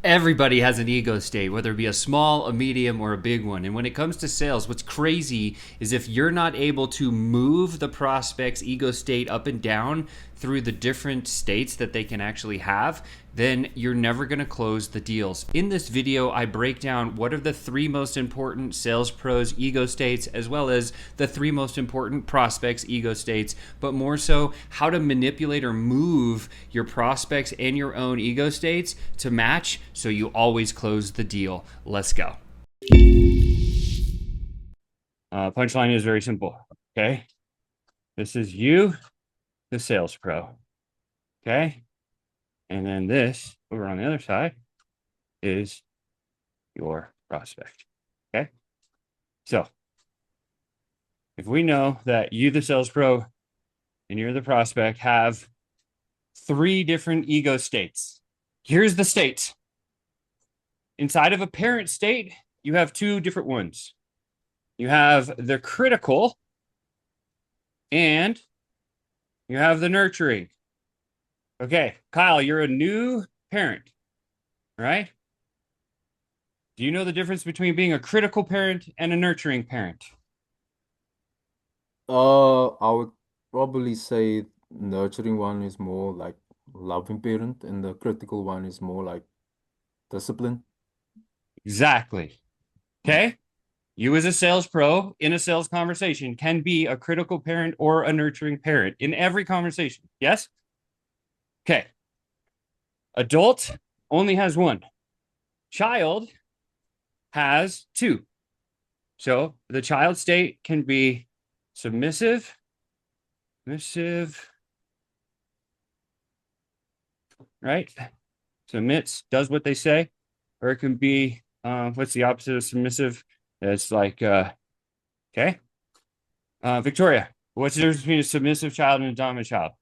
Everybody has an ego state, whether it be a small, a medium, or a big one. And when it comes to sales, what's crazy is if you're not able to move the prospect's ego state up and down through the different states that they can actually have, then you're never going to close the deals. In this video, I break down what are the three most important sales pros' ego states, as well as the three most important prospects' ego states, but more so how to manipulate or move your prospects and your own ego states to match so you always close the deal. Let's go. Punchline is very simple, okay? This is you, the sales pro, okay? And then this over on the other side is your prospect, okay? So if we know that you, the sales pro, and you're the prospect have three different ego states, here's the state. Inside of a parent state, you have two different ones. You have the critical and you have the nurturing. Okay, Kyle, you're a new parent, right? Do you know the difference between being a critical parent and a nurturing parent? I would probably say nurturing one is more like loving parent, and the critical one is more like discipline. Exactly. Okay. You as a sales pro in a sales conversation can be a critical parent or a nurturing parent in every conversation. Yes? Okay. Adult only has one. Child has two. So the child state can be submissive, right? Submits, does what they say. Or it can be, what's the opposite of submissive? It's like, okay. Victoria, what's the difference between a submissive child and a dominant child?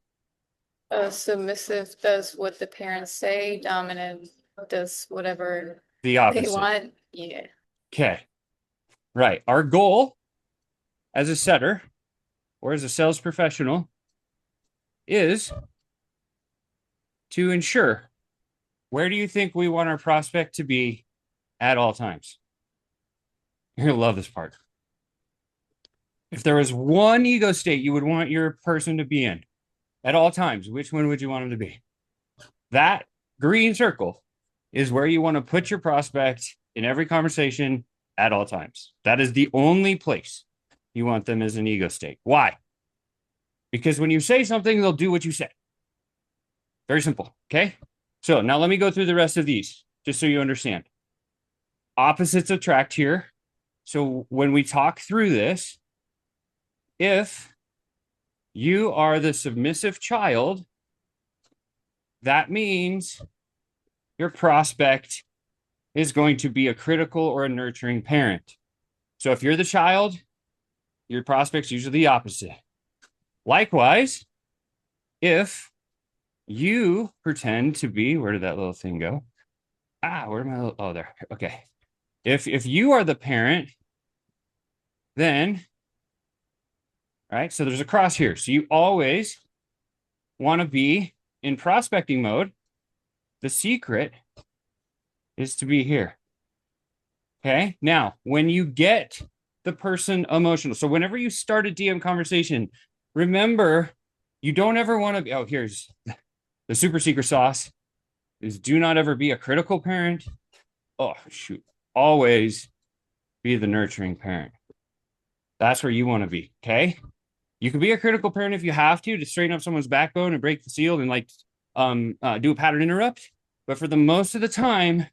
Submissive does what the parents say, dominant does whatever The they opposite. want. Yeah. Okay. Right. Our goal as a setter or as a sales professional is to ensure, where do you think we want our prospect to be at all times? You're going to love this part. If there was one ego state you would want your person to be in at all times, which one would you want them to be? That green circle is where you want to put your prospect in every conversation at all times. That is the only place you want them as an ego state. Why? Because when you say something, they'll do what you say. Very simple. Okay. So now let me go through the rest of these just so you understand. Opposites attract here. So when we talk through this, if you are the submissive child, that means your prospect is going to be a critical or a nurturing parent. So if you're the child, your prospect's usually the opposite. Likewise, if you pretend to be, where did that little thing go? Where am I? Oh, there. Okay. If you are the parent, then, right, so there's a cross here. So you always want to be in prospecting mode. The secret is to be here. Okay. Now, when you get the person emotional, so whenever you start a DM conversation, remember, you don't ever want to be, oh, here's the super secret sauce is do not ever be a critical parent. Oh, shoot. Always be the nurturing parent. That's where you want to be. Okay. You can be a critical parent if you have to straighten up someone's backbone and break the seal and like do a pattern interrupt. But for the most of the time,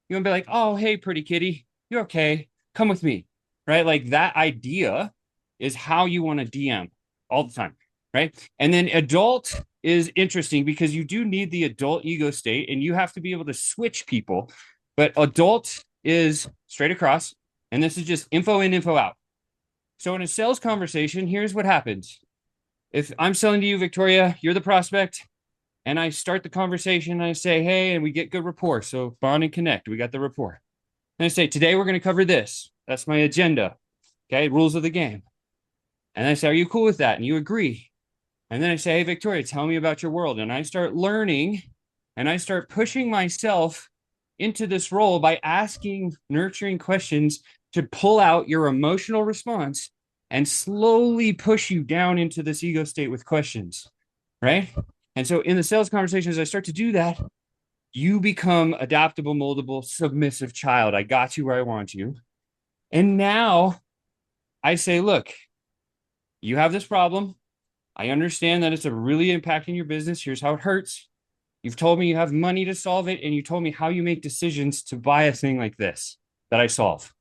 you want to be like, oh, hey, pretty kitty, you're okay. Come with me. Right. Like that idea is how you want to DM all the time. Right. And then adult is interesting because you do need the adult ego state and you have to be able to switch people. But adult is straight across. And this is just info in, info out. So in a sales conversation, here's what happens. If I'm selling to you, Victoria, you're the prospect, and I start the conversation and I say, hey, and we get good rapport. So bond and connect. We got the rapport. And I say, today we're going to cover this. That's my agenda. Okay, rules of the game. And I say, are you cool with that? And you agree. And then I say, hey, Victoria, tell me about your world. And I start learning and I start pushing myself into this role by asking nurturing questions to pull out your emotional response and slowly push you down into this ego state with questions, right? And so in the sales conversations, I start to do that. You become adaptable, moldable, submissive child. I got you where I want you. And now I say, look, you have this problem. I understand that it's really impacting your business. Here's how it hurts. You've told me you have money to solve it, and you told me how you make decisions to buy a thing like this that I solve,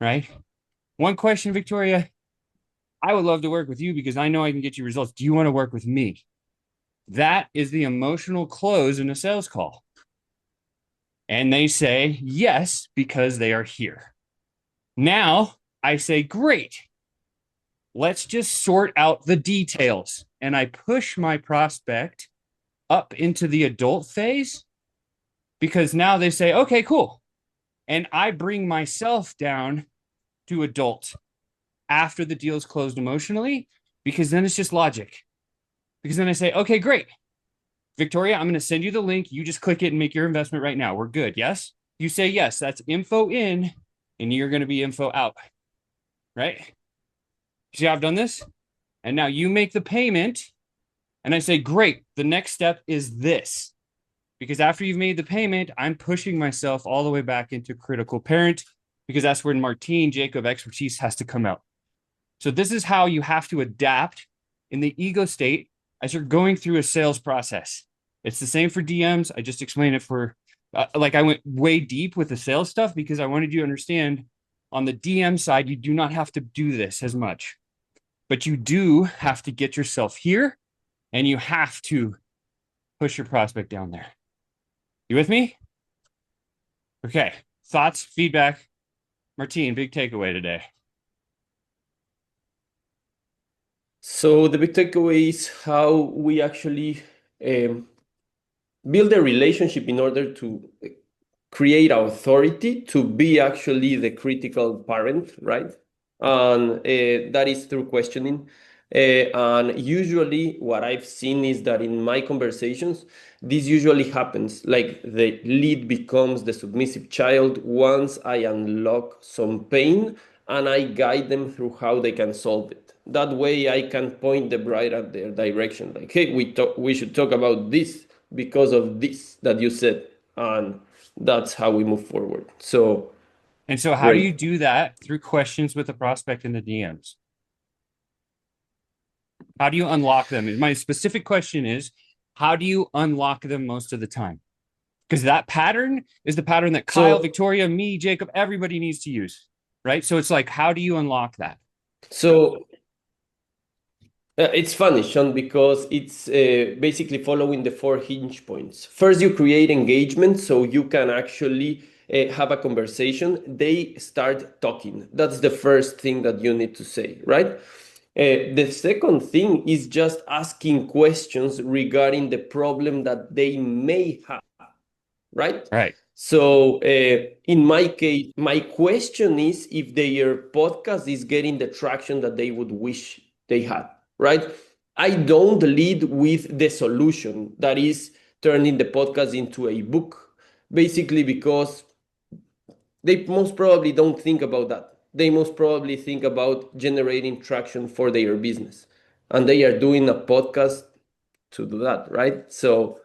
right? One question, Victoria. I would love to work with you because I know I can get you results. Do you want to work with me? That is the emotional close in a sales call. And they say yes because they are here. Now I say, great. Let's just sort out the details. And I push my prospect up into the adult phase because now they say, okay, cool. And I bring myself down to adult after the deal is closed emotionally, because then it's just logic. Because then I say, okay, great. Victoria, I'm going to send you the link. You just click it and make your investment right now. We're good. Yes? You say yes. That's info in, and you're going to be info out. Right? See how I've done this? And now you make the payment, and I say, great. The next step is this. Because after you've made the payment, I'm pushing myself all the way back into critical parent, because that's where Martine Jacob expertise has to come out. So this is how you have to adapt in the ego state as you're going through a sales process. It's the same for DMs. I just explained it for, I went way deep with the sales stuff because I wanted you to understand on the DM side, you do not have to do this as much, but you do have to get yourself here and you have to push your prospect down there. You with me? Okay. Thoughts, feedback. Martine, big takeaway today. So the big takeaway is how we actually build a relationship in order to create authority to be actually the critical parent, right? And that is through questioning. And usually what I've seen is that in my conversations, this usually happens. Like the lead becomes the submissive child once I unlock some pain and I guide them through how they can solve it. That way I can point the bride at their direction. Like, hey, we should talk about this because of this that you said. And that's how we move forward. So, And so how do great. you do that? Through questions with the prospect in the DMs. How do you unlock them? My specific question is, how do you unlock them most of the time? Because that pattern is the pattern that Kyle, Victoria, me, Jacob, everybody needs to use, right? So it's like, how do you unlock that? So it's funny, Sean, because it's basically following the 4 hinge points. First, you create engagement so you can actually have a conversation. They start talking. That's the first thing that you need to say, right? The second thing is just asking questions regarding the problem that they may have, right? Right. So in my case, my question is if their podcast is getting the traction that they would wish they had, right? I don't lead with the solution that is turning the podcast into a book, basically because they most probably don't think about that. They most probably think about generating traction for their business. And they are doing a podcast to do that, right? So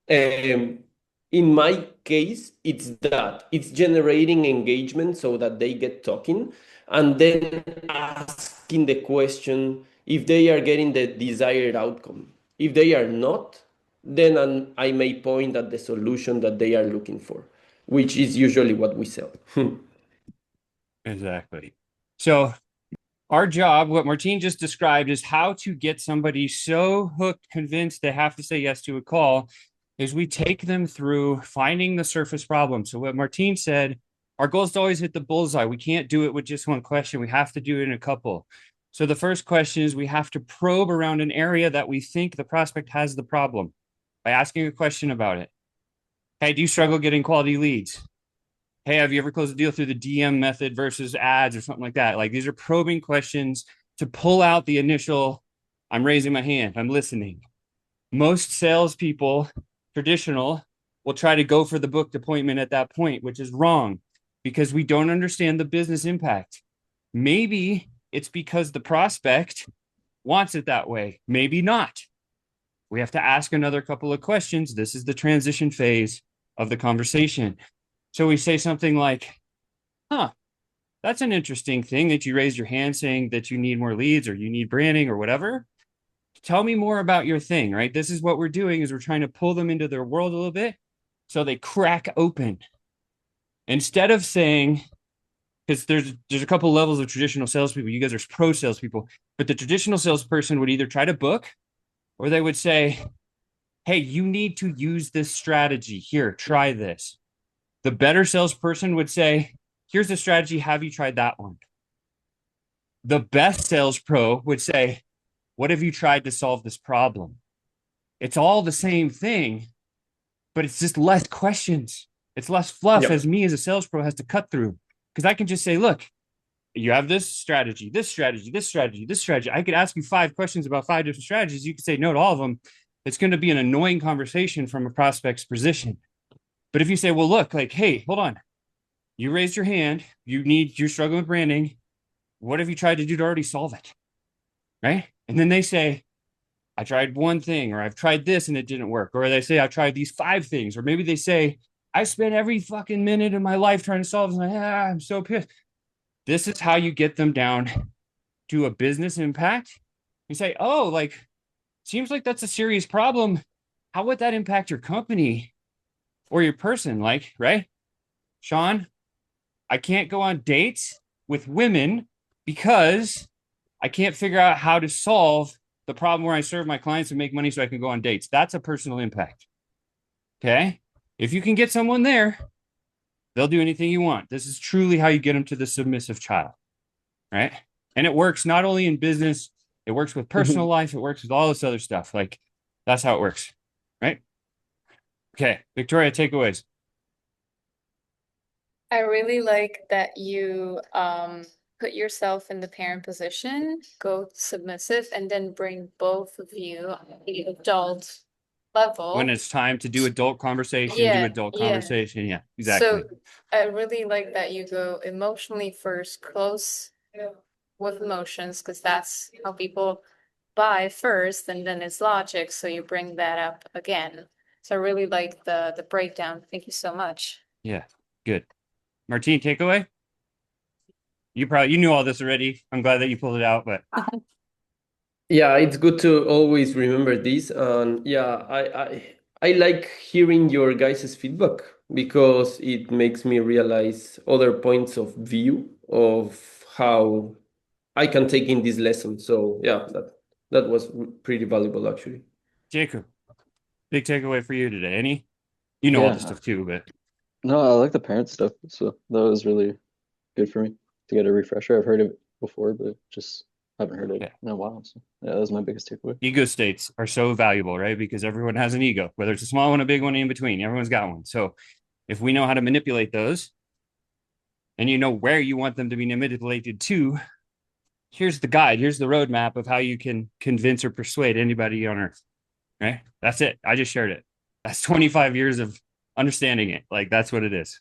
in my case, it's that it's generating engagement so that they get talking and then asking the question if they are getting the desired outcome. If they are not, then I may point at the solution that they are looking for, which is usually what we sell. Exactly. So our job, what Martine just described, is how to get somebody so hooked, convinced they have to say yes to a call, is we take them through finding the surface problem. So what Martine said, our goal is to always hit the bullseye. We can't do it with just one question. We have to do it in a couple. So the first question is we have to probe around an area that we think the prospect has the problem by asking a question about it. Hey, do you struggle getting quality leads? Hey, have you ever closed a deal through the DM method versus ads or something like that? Like these are probing questions to pull out the initial, I'm raising my hand, I'm listening. Most salespeople, traditional, will try to go for the booked appointment at that point, which is wrong because we don't understand the business impact. Maybe it's because the prospect wants it that way. Maybe not. We have to ask another couple of questions. This is the transition phase of the conversation. So we say something like, huh, that's an interesting thing that you raised your hand saying that you need more leads or you need branding or whatever. Tell me more about your thing, right? This is what we're doing is we're trying to pull them into their world a little bit so they crack open. Instead of saying, because there's a couple levels of traditional salespeople. You guys are pro salespeople, but the traditional salesperson would either try to book or they would say, hey, you need to use this strategy. Here, try this. The better salesperson would say, here's the strategy. Have you tried that one? The best sales pro would say, what have you tried to solve this problem? It's all the same thing, but it's just less questions. It's less fluff Yep. as me as a sales pro has to cut through. Because I can just say, look, you have this strategy, this strategy, this strategy, this strategy. I could ask you 5 questions about 5 different strategies. You could say no to all of them. It's going to be an annoying conversation from a prospect's position. But if you say, well, look, like, hey, hold on. You raised your hand. You're struggling with branding. What have you tried to do to already solve it? Right? And then they say, I tried one thing, or I've tried this and it didn't work. Or they say, I've tried these 5 things. Or maybe they say, I spent every fucking minute of my life trying to solve this. I'm so pissed. This is how you get them down to a business impact. You say, oh, like, seems like that's a serious problem. How would that impact your company or your person? Like, right? Sean, I can't go on dates with women because I can't figure out how to solve the problem where I serve my clients and make money so I can go on dates. That's a personal impact. Okay. If you can get someone there, they'll do anything you want. This is truly how you get them to the submissive child. Right. And it works not only in business, it works with personal life, it works with all this other stuff. Like, that's how it works. Right. Okay. Victoria, takeaways. I really like that you put yourself in the parent position, go submissive, and then bring both of you on the adult level. When it's time to do adult conversation, do Yeah, adult yeah. conversation. Yeah, exactly. So I really like that you go emotionally first, close with emotions, because that's how people buy first, and then it's logic. So you bring that up again. So I really like the breakdown. Thank you so much. Yeah, good. Martine, takeaway? You knew all this already. I'm glad that you pulled it out, but Yeah, it's good to always remember this. And yeah, I like hearing your guys' feedback because it makes me realize other points of view of how I can take in this lesson. So yeah, that was pretty valuable actually. Jacob, big takeaway for you today. Any? You know all Yeah. this stuff too, but No, I like the parent stuff, so that was really good for me to get a refresher. I've heard it before, but just haven't heard it Yeah. in a while. So yeah, that was my biggest takeaway. ego states are so valuable, right? Because everyone has an ego, whether it's a small one, a big one, in between. Everyone's got one. So if we know how to manipulate those and you know where you want them to be manipulated to, here's the guide. Here's the roadmap of how you can convince or persuade anybody on earth. Right? That's it. I just shared it. That's 25 years of understanding it. Like, that's what it is.